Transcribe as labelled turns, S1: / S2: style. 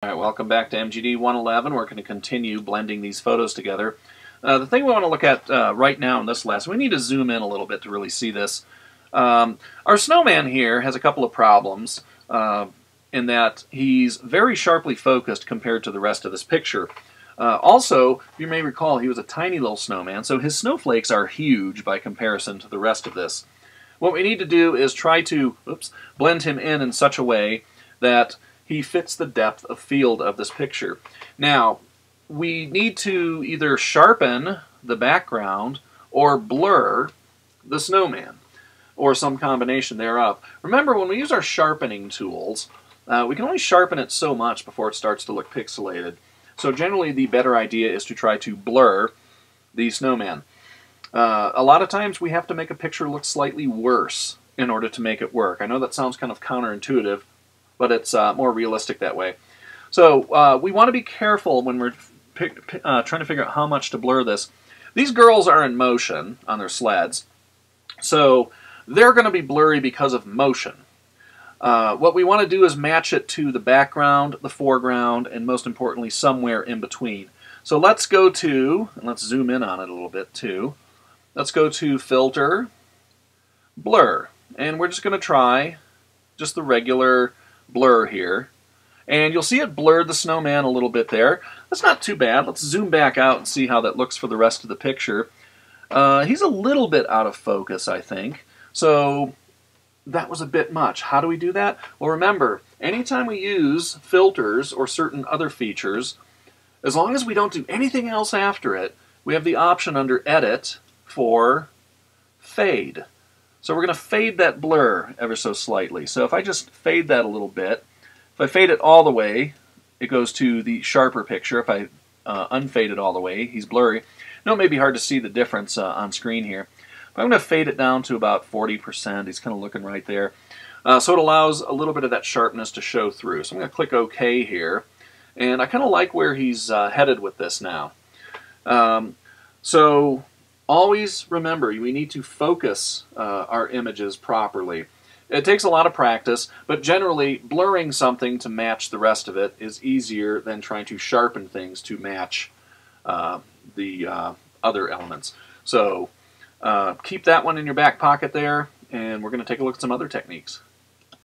S1: Alright, welcome back to MGD 111. We're going to continue blending these photos together. The thing we want to look at right now in this lesson, we need to zoom in a little bit to really see this. Our snowman here has a couple of problems in that he's very sharply focused compared to the rest of this picture. Also, you may recall he was a tiny little snowman, so his snowflakes are huge by comparison to the rest of this. What we need to do is try to blend him in such a way that he fits the depth of field of this picture. Now, we need to either sharpen the background or blur the snowman, or some combination thereof. Remember, when we use our sharpening tools, we can only sharpen it so much before it starts to look pixelated. So generally the better idea is to try to blur the snowman. A lot of times we have to make a picture look slightly worse in order to make it work. I know that sounds kind of counterintuitive, but it's more realistic that way. So we want to be careful when we're trying to figure out how much to blur this. These girls are in motion on their sleds, so they're going to be blurry because of motion. What we want to do is match it to the background, the foreground, and most importantly, somewhere in between. So let's go to, and let's zoom in on it a little bit too. Let's go to Filter, Blur, and we're just going to try just the regular blur here. And you'll see it blurred the snowman a little bit there. That's not too bad. Let's zoom back out and see how that looks for the rest of the picture. He's a little bit out of focus, I think. So that was a bit much. How do we do that? Well, remember, anytime we use filters or certain other features, as long as we don't do anything else after it, we have the option under Edit for Fade. So we're going to fade that blur ever so slightly. So if I just fade that a little bit, if I fade it all the way, it goes to the sharper picture. If I unfade it all the way, he's blurry. Now it may be hard to see the difference on screen here. But I'm going to fade it down to about 40%. He's kind of looking right there. So it allows a little bit of that sharpness to show through. So I'm going to click OK here. And I kind of like where he's headed with this now. So always remember, we need to focus our images properly. It takes a lot of practice, but generally blurring something to match the rest of it is easier than trying to sharpen things to match the other elements. So keep that one in your back pocket there, and we're going to take a look at some other techniques.